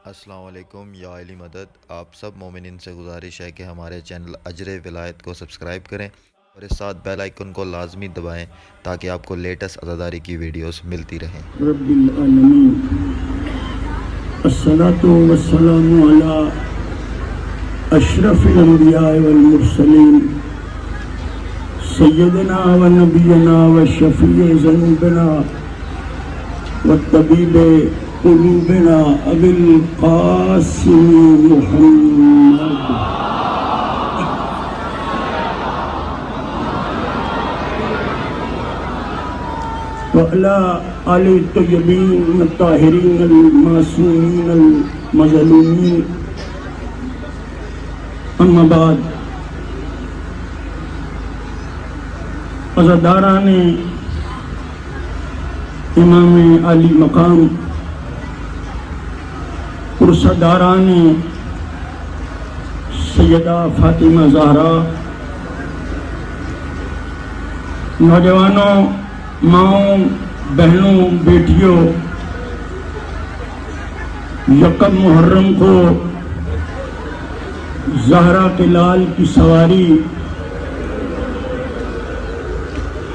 السلام علیکم یا علی مدد. آپ سب مومنین سے گزارش ہے کہ ہمارے چینل اجر ولایت کو سبسکرائب کریں اور اس ساتھ بیل آئیکن کو لازمی دبائیں تاکہ آپ کو لیٹسٹ عزاداری کی ویڈیوز ملتی رہیں. رب العالمین الصلاۃ والسلام علی اشرف الانبیاء والمرسلین سیدنا و نبینا و شفیع ذنوبنا والطبیب قلوبنا ابی القاسم محمد وعلى آل الطيبين الطاهرين المعصومين المظلومين. اما بعد، عزاداران امام علی مقام، پرسداران سیدہ فاطمہ زہرا، نوجوانوں، ماؤں، بہنوں، بیٹیوں، یکم محرم کو زہرا کے لال کی سواری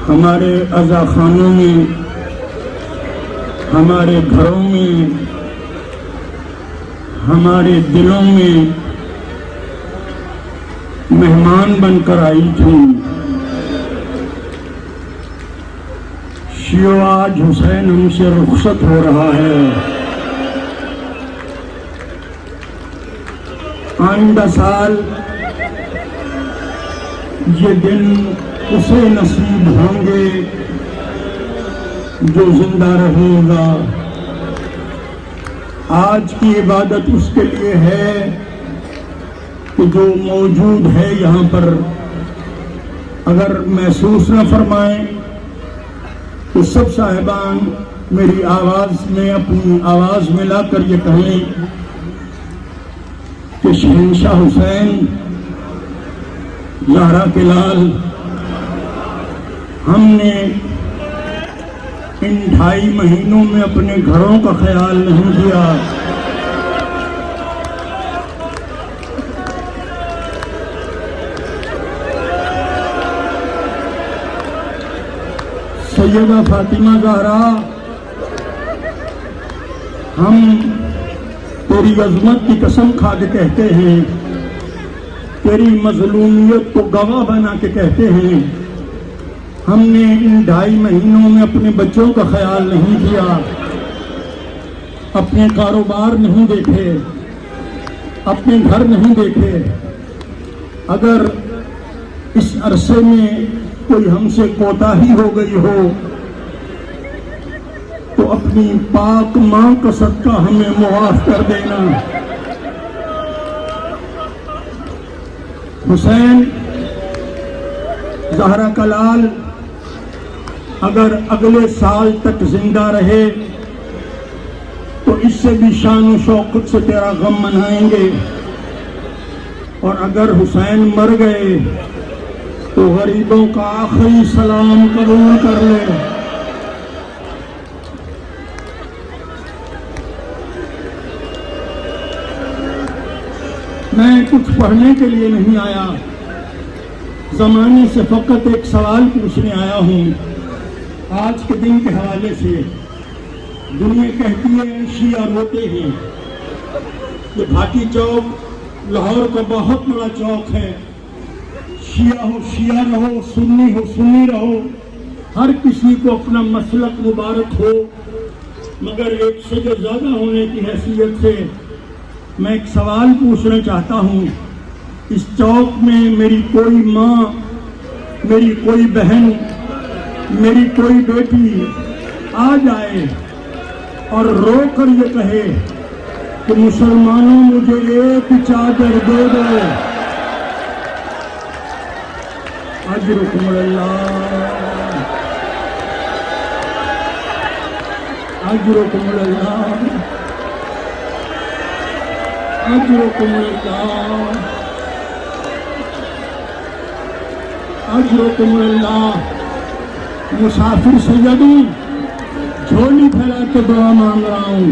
ہمارے عزا خانوں میں، ہمارے گھروں میں، ہمارے دلوں میں مہمان بن کر آئی تھی. شیعو، آج حسین ہم سے رخصت ہو رہا ہے. آئندہ سال یہ دن اسے نصیب ہوں گے جو زندہ رہے گا. آج کی عبادت اس کے لیے ہے کہ جو موجود ہے یہاں پر اگر محسوس نہ فرمائیں تو سب صاحبان میری آواز میں اپنی آواز ملا کر یہ کہیں کہ شہنشاہ حسین، زہرا کے لال، ہم نے ان 2.5 مہینوں میں اپنے گھروں کا خیال نہیں کیا. سیدہ فاطمہ زہرا، ہم تیری عظمت کی قسم کھا کے کہتے ہیں، تیری مظلومیت کو گواہ بنا کے کہتے ہیں، ہم نے ان 2.5 مہینوں میں اپنے بچوں کا خیال نہیں کیا، اپنے کاروبار نہیں دیکھے، اپنے گھر نہیں دیکھے. اگر اس عرصے میں کوئی ہم سے کوتاہی ہو گئی ہو تو اپنی پاک ماں کا صدقہ ہمیں معاف کر دینا. حسین، زہرا کا لال اگر اگلے سال تک زندہ رہے تو اس سے بھی شان و شوقت سے تیرا غم منائیں گے، اور اگر حسین مر گئے تو غریبوں کا آخری سلام قبول کر لے. میں کچھ پڑھنے کے لیے نہیں آیا، زمانے سے فقط ایک سوال پوچھنے آیا ہوں. آج کے دن کے حوالے سے دنیا کہتی ہے شیعہ روتے ہیں. یہ بھاٹی چوک لاہور کا بہت بڑا چوک ہے. شیعہ ہو شیعہ رہو، سنی ہو سنی رہو، ہر کسی کو اپنا مسلک مبارک ہو، مگر ایک سے جو زیادہ ہونے کی حیثیت سے میں ایک سوال پوچھنا چاہتا ہوں. اس چوک میں میری کوئی ماں، میری کوئی بہن، میری کوئی بیٹی آ جائے اور رو کر یہ کہے کہ مسلمانوں مجھے ایک چادر دے دو، اجرکم اللہ، اجرکم اللہ، اجرکم اللہ، اجرکم اللہ. مسافر سیدی، جھولی پھیلا کے دعا مانگ رہا ہوں.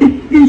21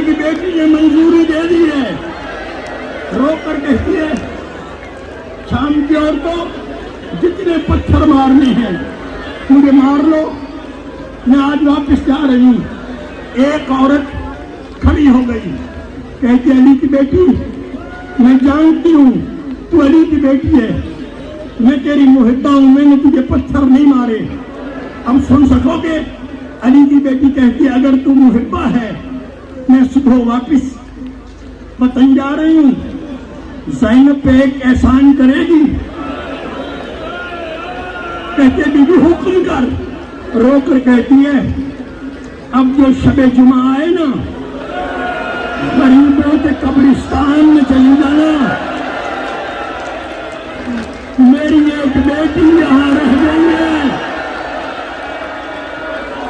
علی کی بیٹی نے منظوری دے دی ہے. رو کر کہتی ہے شام کی عورتوں جتنے پتھر مارنے ہیں مجھے مار لو, میں آج واپس جا رہی ہوں. ایک عورت کھڑی ہو گئی, کہتی علی کی بیٹی میں جانتی ہوں تو علی کی بیٹی ہے, میں تیری محبہ ہوں, میں نے تجھے پتھر نہیں مارے, اب سن سکو گے؟ علی کی بیٹی کہتی ہے اگر تو محبہ ہے میں صبح واپس وطن جا رہی ہوں, زینب پہ ایک احسان کرے گی. کہتے بی بی حکم کر. رو کر کہتی ہے اب جو شب جمعہ آئے نا غریبوں کے قبرستان میں چلی جانا, میری ایک بیٹی یہاں رہ گئی ہے.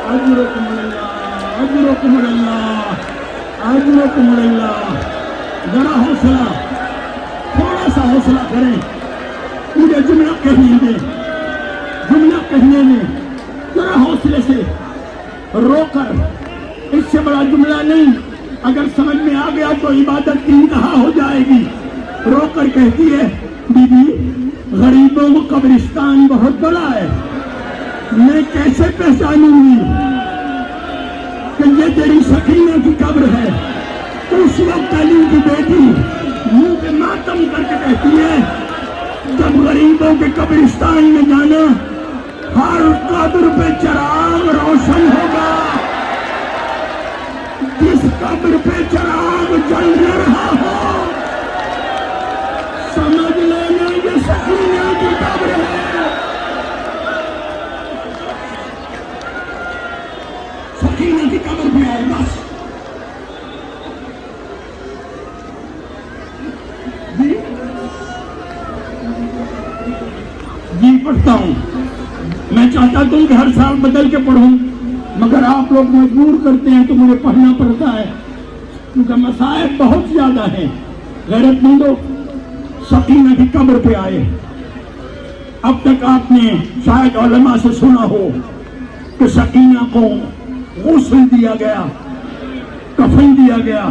اجرکم اللہ اجرکم اللہ اجرکم اللہ. ذرا حوصلہ, تھوڑا سا حوصلہ کریں, مجھے جملہ کہنے دیں, جملہ کہنے دیں ذرا حوصلے سے. رو کر, اس سے بڑا جملہ نہیں, اگر سمجھ میں آ گیا تو عبادت کی انتہا ہو جائے گی. رو کر کہتی ہے بی بی غریبوں کو قبرستان بہت بڑا ہے, میں کیسے پہچانوں گی کہ یہ تیری سکینہ کی قبر ہے؟ تو اس وقت علی کی بیٹی منہ پہ ماتم کر کے کہتی ہے جب غریبوں کے قبرستان میں جانا ہر قبر پہ چراغ روشن ہوگا, جس قبر پہ چراغ جل رہا ہو سمجھ لینا یہ سکینہ کی قبر ہے. سکینہ کی قبر پہ آئے بس. جی پڑھتا ہوں, میں چاہتا ہوں کہ ہر سال بدل کے پڑھوں, مگر آپ لوگ مجبور کرتے ہیں تو مجھے پڑھنا پڑتا ہے کیونکہ مسائل بہت زیادہ ہیں. غیرت مندو, سکینہ کی قبر پہ آئے. اب تک آپ نے شاید علماء سے سنا ہو کہ سکینہ کو غسل دیا گیا, کفن دیا گیا.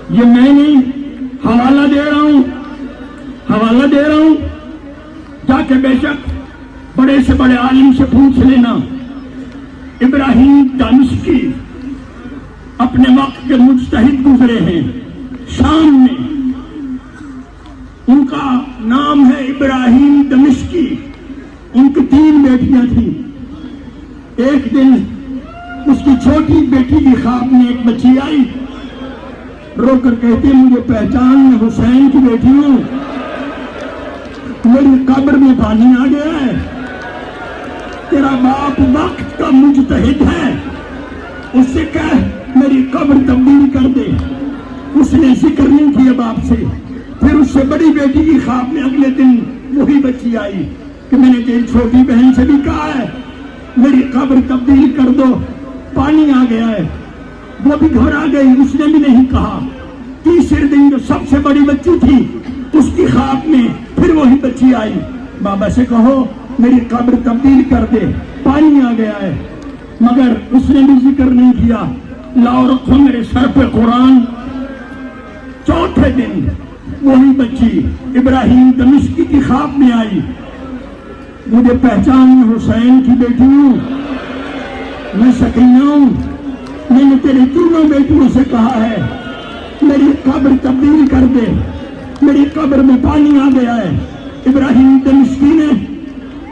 یہ میں نہیں, حوالہ دے رہا ہوں, حوالہ دے رہا ہوں, جا کے بے شک بڑے سے بڑے عالم سے پوچھ لینا. ابراہیم دمشقی اپنے وقت کے مجتہد گزرے ہیں شام میں, ان کا نام ہے ابراہیم دمشقی. ان کی 3 بیٹیاں تھیں. ایک دن اس کی چھوٹی بیٹی کی خواب میں ایک بچی آئی, رو کر کہتے مجھے پہچان, میں حسین کی بیٹی ہوں, میری قبر میں پانی آ گیا ہے, تیرا باپ وقت کا مجتہد ہے, اس سے کہہ میری قبر تبدیل کر دے. اس نے ذکر نہیں کیا باپ سے. پھر اس سے بڑی بیٹی کی خواب میں اگلے دن وہی بچی آئی کہ میں نے تیری چھوٹی بہن سے بھی کہا ہے میری قبر تبدیل کر دو, پانی آ گیا ہے. وہ بھی گھبرا گئی, اس نے بھی نہیں کہا. تیسرے دن جو سب سے بڑی بچی تھی اس کی خواب میں پھر وہی بچی آئی, بابا سے کہو میری قبر تبدیل کر دے, پانی آ گیا ہے. مگر اس نے بھی ذکر نہیں کیا. لاؤ رکھو میرے سر پہ قرآن. چوتھے دن وہی بچی ابراہیم دمشقی کی خواب میں آئی, مجھے پہچان, میں حسین کی بیٹی ہوں, میں سکینہ ہوں, میں نے تیری تینوں بیٹیوں سے کہا ہے میری قبر تبدیل کر دے, میری قبر میں پانی آ گیا ہے. ابراہیم دمشقی نے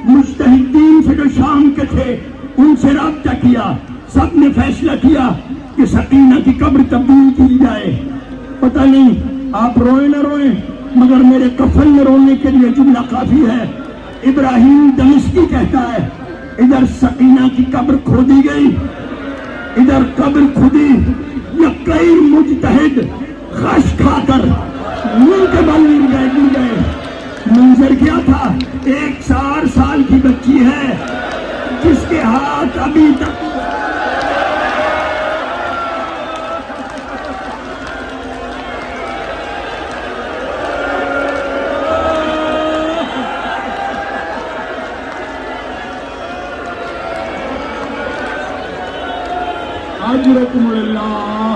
مجتہدین سے جو شام کے تھے ان سے رابطہ کیا, سب نے فیصلہ کیا کہ سکینہ کی قبر تبدیل کی جائے. پتہ نہیں آپ روئیں نہ روئیں, مگر میرے کفن میں رونے کے لیے جملہ کافی ہے. ابراہیم دمشقی کہتا ہے ادھر سکینہ کی قبر کھودی گئی, ادھر قبر کھودی, یا کئی مجتہد غش کھا کر منہ کے بل گر گئے. منظر کیا تھا؟ 1 سال کی بچی ہے جس کے ہاتھ ابھی تک اجرکم اللہ